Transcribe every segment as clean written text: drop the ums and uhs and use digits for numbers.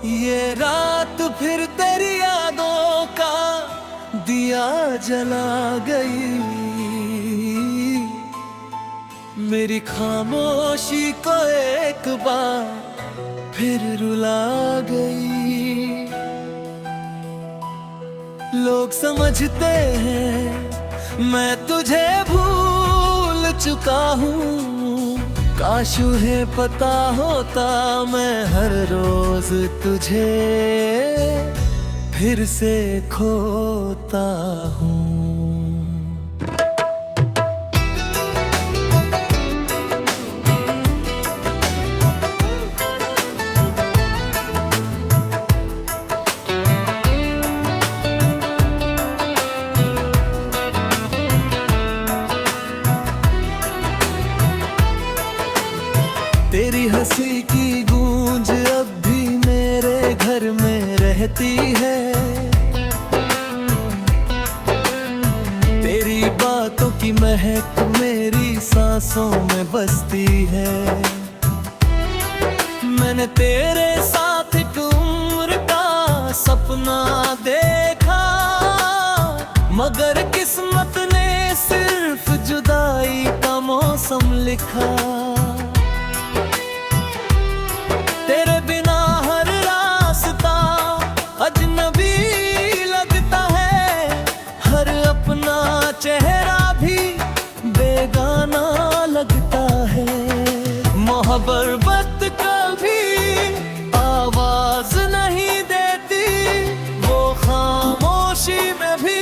ये रात फिर तेरी यादों का दिया जला गई, मेरी खामोशी को एक बार फिर रुला गई। लोग समझते हैं मैं तुझे भूल चुका हूँ, काश उन्हें पता होता मैं हर रोज तुझे फिर से खोता हूँ। तेरी हंसी की गूंज अब भी मेरे घर में रहती है, तेरी बातों की महक मेरी सांसों में बसती है। मैंने तेरे साथ एक उम्र का सपना देखा, मगर किस्मत ने सिर्फ जुदाई का मौसम लिखा। तेरे बिना हर रास्ता अजनबी लगता है, हर अपना चेहरा भी बेगाना लगता है। मोहब्बत कभी आवाज नहीं देती, वो खामोशी में भी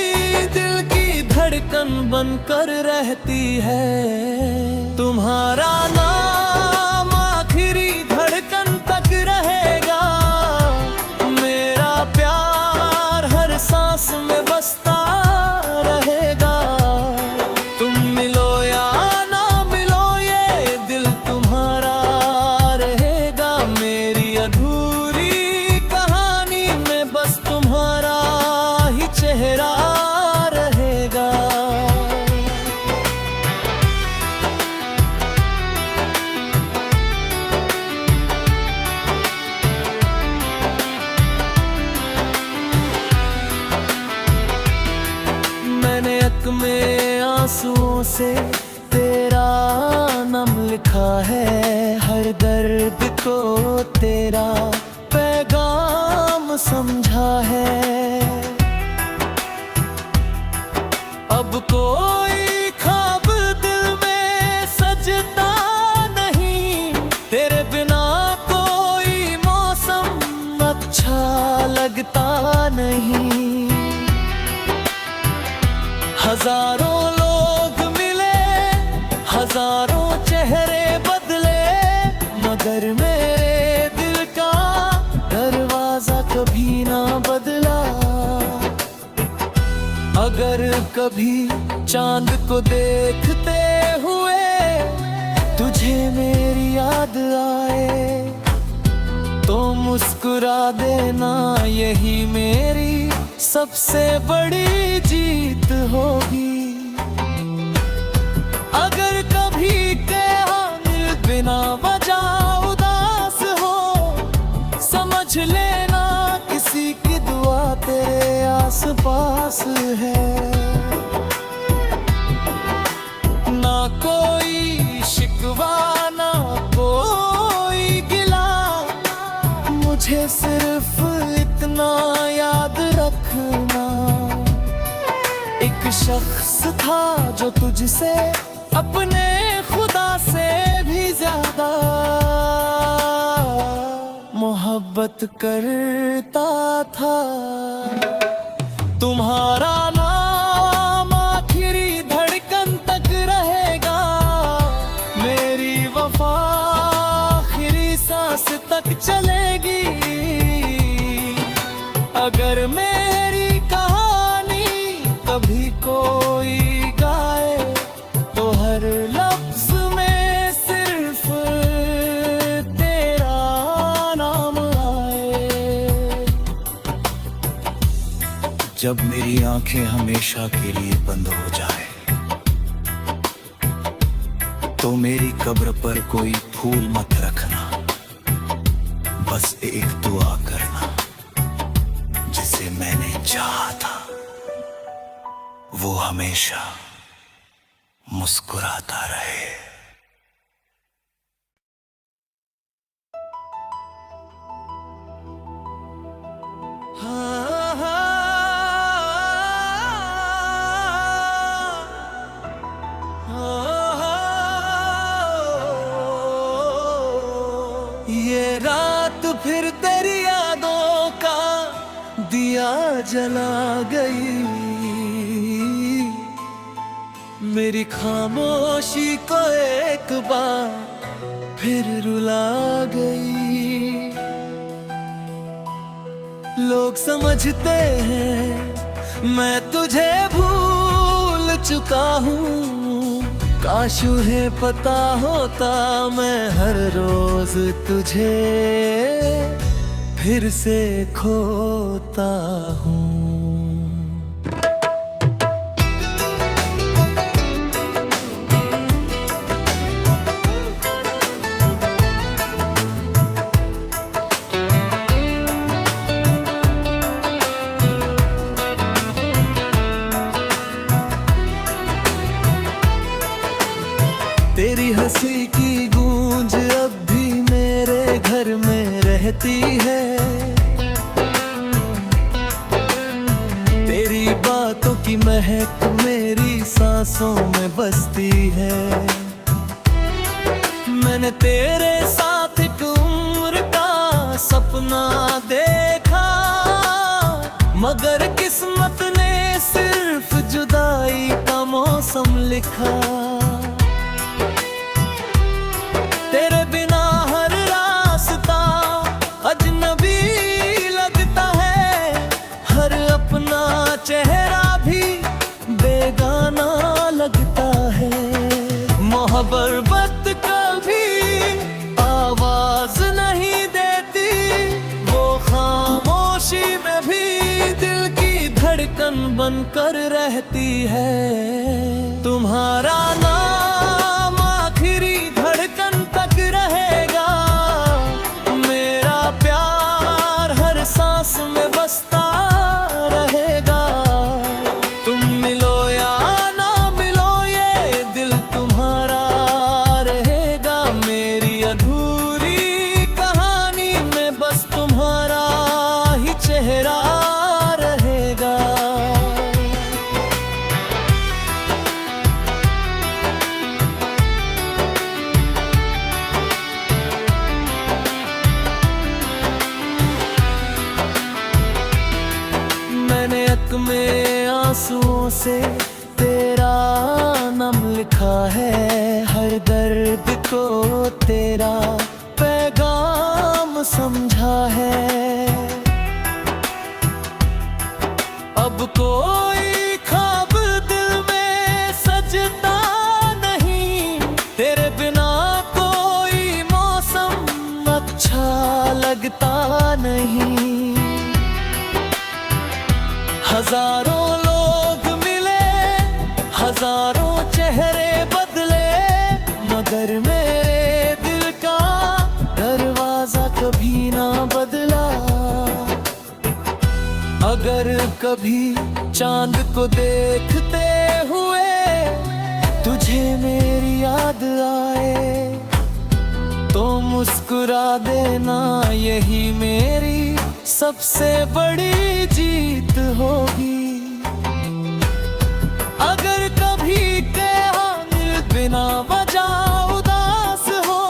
दिल की धड़कन बनकर रहती है। तुम्हारा नाम आखिरी धड़कन तक रहेगा, मेरा प्यार हर सांस में बसता रहेगा। तुम मिलो या ना मिलो ये दिल तुम्हारा रहेगा, मेरी अधूरी कहानी में बस तुम्हारा ही चेहरा रहेगा। मैंने अक में आंसुओं से तेरा नाम लिखा है, हर दर्द को तेरा पैगाम समझा है। अब कोई ख्वाब दिल में सजता नहीं, तेरे बिना कोई मौसम अच्छा लगता नहीं। हजारों लोग मिले, हजारों चेहरे बदले, मगर मेरे दिल का दरवाजा कभी ना बदला। अगर कभी चांद को देखते हुए तुझे मेरी याद आए, तो मुस्कुरा देना, यही मेरी सबसे बड़ी जीत होगी। अगर कभी तेरा दिल बिना वजह उदास हो, समझ लेना किसी की दुआ तेरे आस पास है। ना कोई शिकवा ना कोई गिला, मुझे सिर्फ इतना याद रखना, एक शख्स था जो तुझसे अपने खुदा से भी ज्यादा मोहब्बत करता था। तुम्हारा नाम आखिरी धड़कन तक रहेगा, मेरी वफा आखिरी सांस तक चलेगी। अगर मेरी कहानी कभी कोई गाए, तो हर लफ्ज में सिर्फ तेरा नाम आए। जब मेरी आंखें हमेशा के लिए बंद हो जाए, तो मेरी कब्र पर कोई फूल मत रखना, बस एक दुआ करना। मैंने चाहा था वो हमेशा मुस्कुराता रहे। ये रात फिर तेरी यादों का दिया जला गई, मेरी खामोशी को एक बार फिर रुला गई। लोग समझते हैं मैं तुझे भूल चुका हूँ, काश उन्हें पता होता मैं हर रोज तुझे फिर से खोता हूँ। तेरी हंसी की गूंज अब भी मेरे घर में रहती है, तेरी बातों की महक मेरी सांसों में बसती है। मैंने तेरे साथ एक उम्र का सपना देखा, मगर किस्मत ने सिर्फ जुदाई का मौसम लिखा। तेरे बिना हर रास्ता अजनबी लगता है, हर अपना चेहरा भी बेगाना लगता है। मोहब्बत कभी आवाज नहीं देती, वो खामोशी में भी दिल की धड़कन बनकर रहती है। तुम्हारा नाम आखिरी धड़कन तक रहेगा, मेरा प्यार हर सांस में बसता रहेगा। तुम मिलो या ना मिलो ये दिल तुम्हारा रहेगा, मेरी अधूरी कहानी में बस तुम्हारा ही चेहरा रहेगा। मैंने अक में आंसुओं से तेरा नाम लिखा है, हर दर्द को तेरा पैगाम समझा है। अब कोई ख्वाब दिल में सजता नहीं, तेरे बिना कोई मौसम अच्छा लगता नहीं। हजारों लोग मिले, हजारों चेहरे बदले, मगर मेरे दिल का दरवाजा कभी ना बदला। अगर कभी चांद को देखते हुए तुझे मेरी याद आए, तो मुस्कुरा देना, यही मेरी सबसे बड़ी जीत होगी। अगर कभी कहीं बिना वजह उदास हो,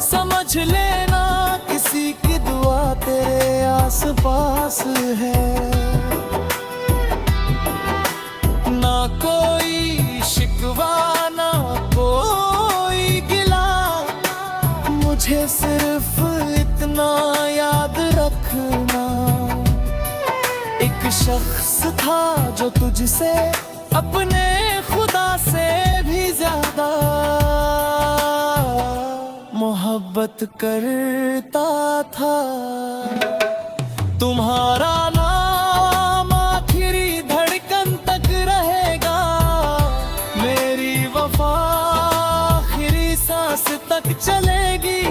समझ लेना किसी की दुआ तेरे आसपास है। ना कोई शिकवा ना कोई गिला, मुझे सिर्फ इतना याद रखना, एक शख्स था जो तुझसे अपने खुदा से भी ज्यादा मोहब्बत करता था। तुम्हारा नाम आखिरी धड़कन तक रहेगा, मेरी वफा आखिरी सांस तक चलेगी।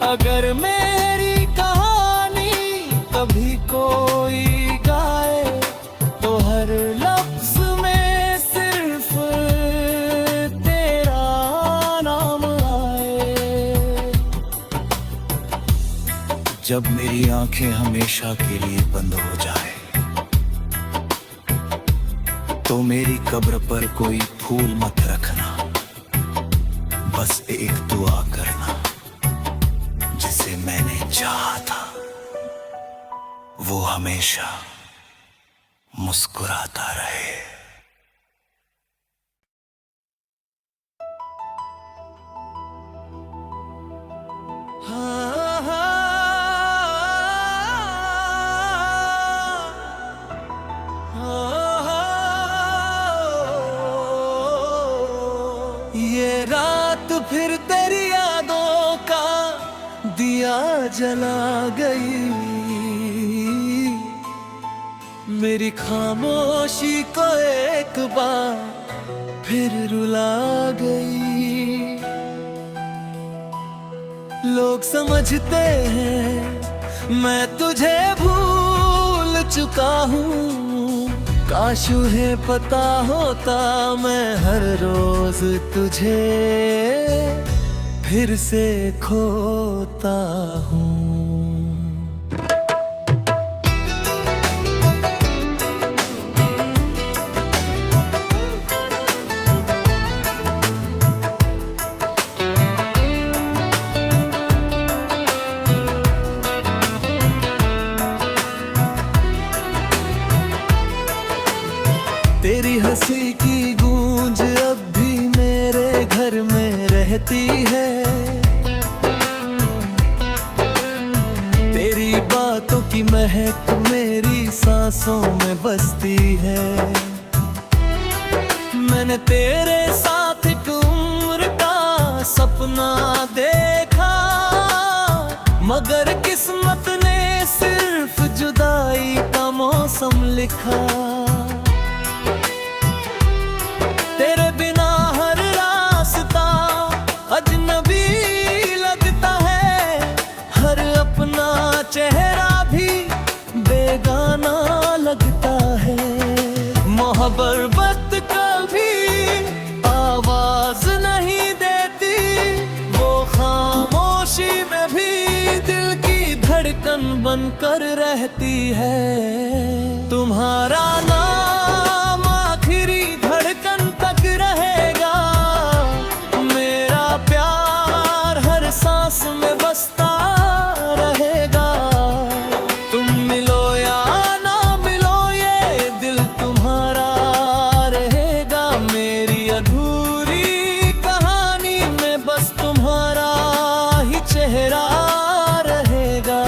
अगर मेरी कहानी कभी जब मेरी आंखें हमेशा के लिए बंद हो जाए तो मेरी कब्र पर कोई फूल मत रखना, बस एक दुआ करना, जिसे मैंने चाहा था वो हमेशा मुस्कुराता रहे। ये रात फिर तेरी यादों का दिया जला गई, मेरी खामोशी को एक बार फिर रुला गई। लोग समझते हैं मैं तुझे भूल चुका हूँ, काश उन्हें पता होता मैं हर रोज तुझे फिर से खोता हूँ। तेरी हंसी की गूंज अब भी मेरे घर में रहती है, तेरी बातों की महक मेरी सांसों में बसती है। मैंने तेरे साथ एक उम्र का सपना देखा, मगर किस्मत ने सिर्फ जुदाई का मौसम लिखा। तेरे बिना हर रास्ता अजनबी लगता है, हर अपना चेहरा भी बेगाना लगता है। मोहब्बत कभी आवाज नहीं देती, वो खामोशी में भी दिल की धड़कन बनकर रहती है। तुम्हारा नाम आखिरी धड़कन तक रहेगा, मेरा प्यार हर सांस में बसता रहेगा। तुम मिलो या ना मिलो ये दिल तुम्हारा रहेगा, मेरी अधूरी कहानी में बस तुम्हारा ही चेहरा रहेगा।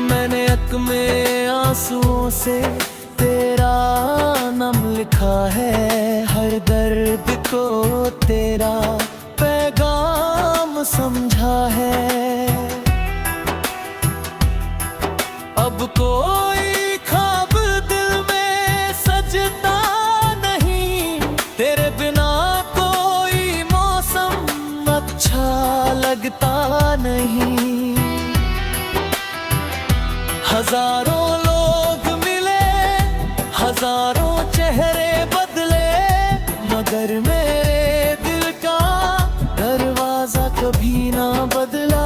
मैंने अक में आंसुओं से तेरा नाम लिखा है, हर दर्द को तेरा पैगाम समझा है। अब कोई ख्वाब दिल में सजता नहीं, तेरे बिना कोई मौसम अच्छा लगता नहीं। हजारों लोग मिले, हजारों चेहरे बदले, मगर मेरे दिल का दरवाजा कभी ना बदला।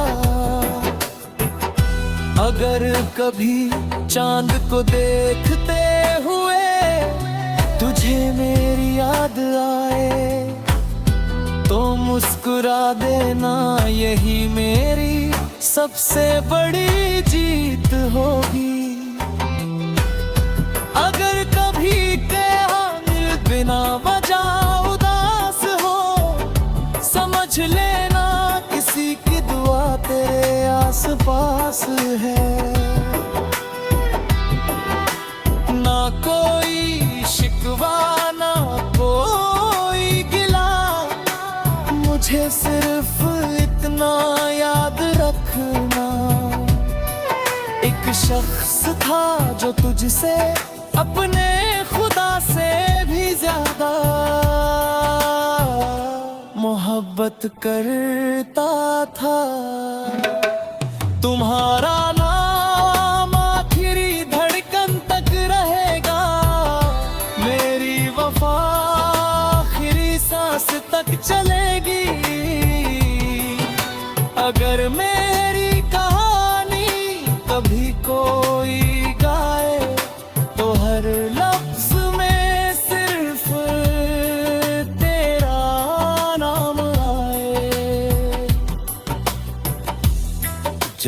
अगर कभी चांद को देखते हुए तुझे मेरी याद आए, तो मुस्कुरा देना, यही मेरी सबसे बड़ी जीत होगी। अगर कभी तेरा दिल बिना वजह उदास हो, समझ लेना किसी की दुआ तेरे आस पास है। ना कोई शिकवा ना कोई गिला, मुझे सिर्फ इतना याद रखना, एक शख्स था जो तुझसे अपने खुदा से भी ज्यादा मोहब्बत करता था। तुम्हारा नाम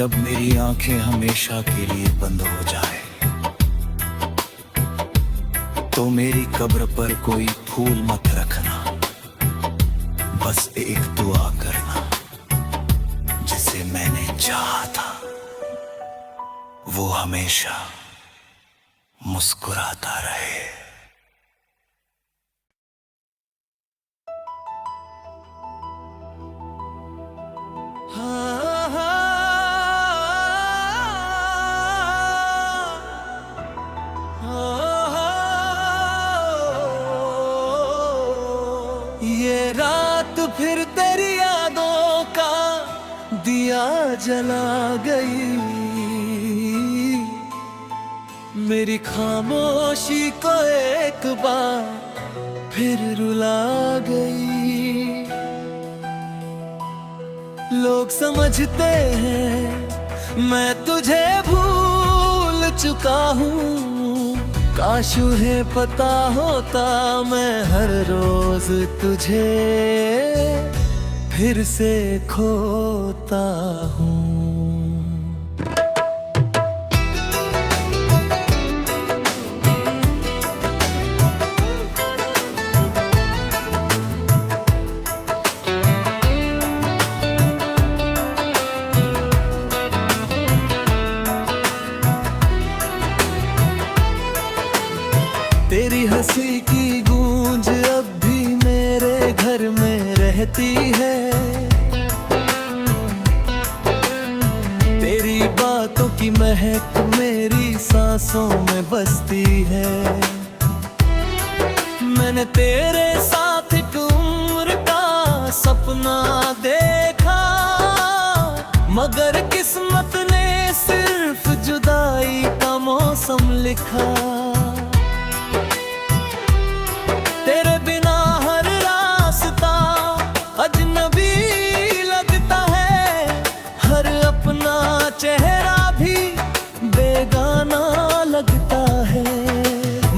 जब मेरी आंखें हमेशा के लिए बंद हो जाए तो मेरी कब्र पर कोई फूल मत रखना, बस एक दुआ करना, जिसे मैंने चाहा था वो हमेशा मुस्कुराता रहे। ये रात फिर तेरी यादों का दिया जला गई, मेरी खामोशी को एक बार फिर रुला गई। लोग समझते हैं मैं तुझे भूल चुका हूँ, काश उन्हें पता होता मैं हर रोज तुझे फिर से खोता हूँ। तेरी हंसी की गूंज अब भी मेरे घर में रहती है, तेरी बातों की महक मेरी सांसों में बसती है। मैंने तेरे साथ एक उम्र का सपना देखा, मगर किस्मत ने सिर्फ जुदाई का मौसम लिखा। तेरे बिना हर रास्ता अजनबी लगता है, हर अपना चेहरा भी बेगाना लगता है।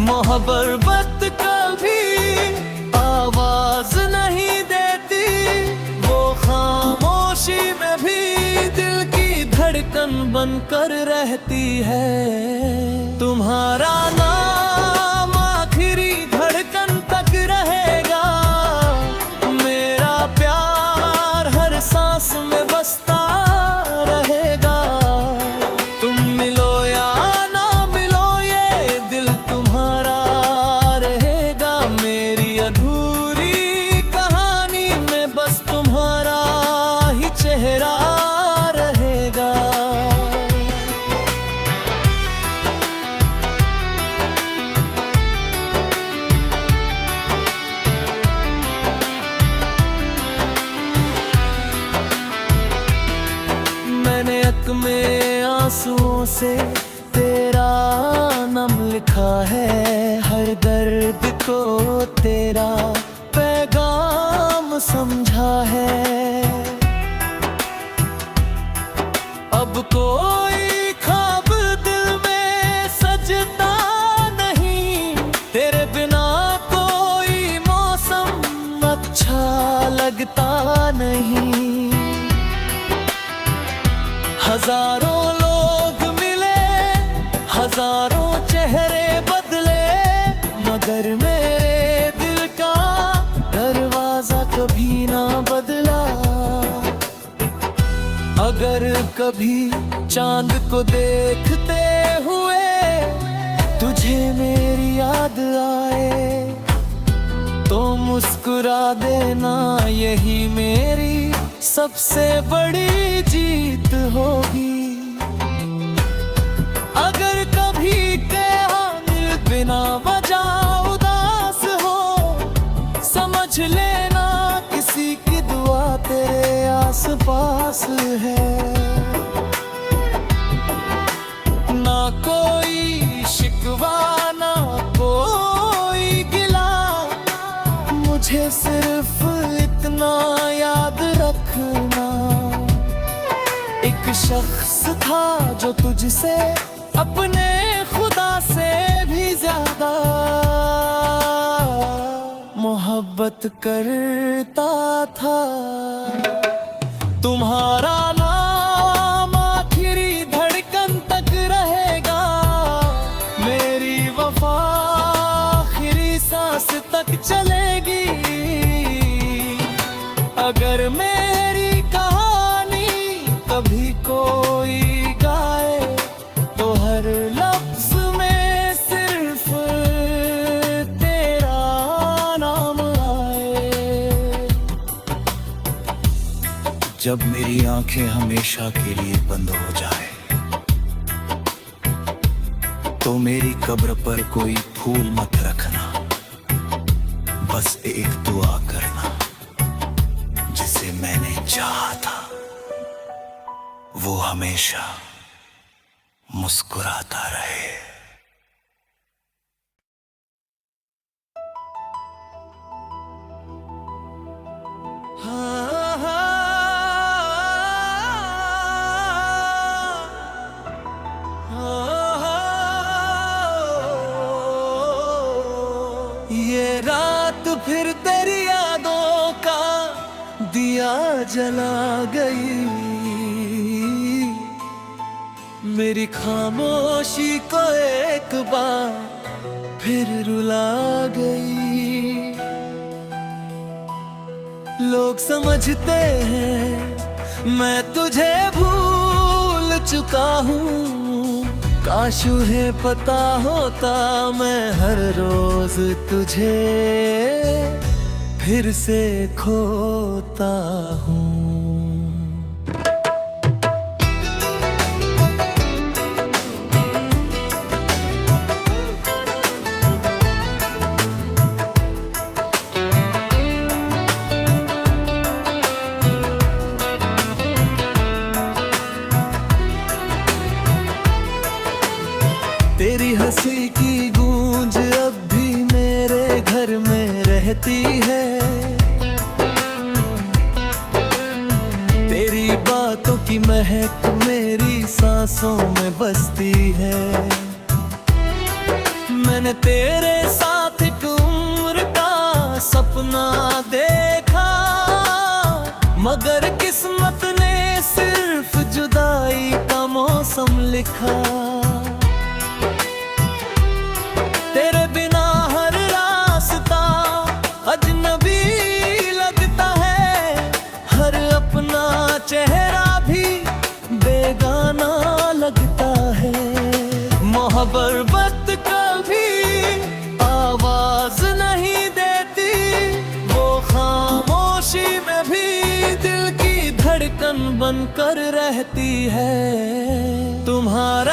मोहब्बत कभी आवाज नहीं देती, वो खामोशी में भी दिल की धड़कन बनकर रहती है। तुम्हारा नाम आखिरी धड़कन तक रहेगा, मेरा प्यार हर सांस में बसता रहेगा। तुम मिलो या ना मिलो ये दिल तुम्हारा रहेगा, मेरी अधूरी कहानी में बस तुम्हारा ही चेहरा रहेगा। मैंने अक में आंसुओं से तेरा नाम लिखा है, हर दर्द को तेरा पैगाम समझा है। अब कोई ख्वाब दिल में सजता नहीं, तेरे बिना कोई मौसम अच्छा लगता नहीं। हजारों लोग मिले, हजारों चेहरे बदले, मगर मेरे दिल का दरवाजा कभी ना बदला। अगर कभी चांद को देखते हुए तुझे मेरी याद आए, तो मुस्कुरा देना, यही मेरी सबसे बड़ी जीत होगी। अगर कभी दिल बिना वजह उदास हो, समझ लेना किसी की दुआ तेरे आस पास है। ना कोई शिकवा ना कोई गिला, मुझे सिर्फ इतना याद रखना, एक शख्स था जो तुझसे अपने खुदा से भी ज्यादा मोहब्बत करता था। तुम्हारा नाम आखिर जब मेरी आंखें हमेशा के लिए बंद हो जाए तो मेरी कब्र पर कोई फूल मत रखना, बस एक दुआ करना, जिसे मैंने चाहा था वो हमेशा मुस्कुराता रहे। ये रात फिर तेरी यादों का दिया जला गई, मेरी खामोशी को एक बार फिर रुला गई। लोग समझते हैं मैं तुझे भूल चुका हूँ, काश उन्हें पता होता मैं हर रोज तुझे फिर से खोता हूँ। तेरी हंसी की गूंज अब भी मेरे घर में रहती है, तेरी बातों की महक मेरी सांसों में बसती है। मैंने तेरे साथ एक उम्र का सपना देखा, मगर किस्मत ने सिर्फ जुदाई का मौसम लिखा। तेरे बिना हर रास्ता अजनबी लगता है, हर अपना चेहरा भी बेगाना लगता है। मोहब्बत कभी आवाज नहीं देती, वो खामोशी में भी दिल की धड़कन बनकर रहती है। तुम्हारा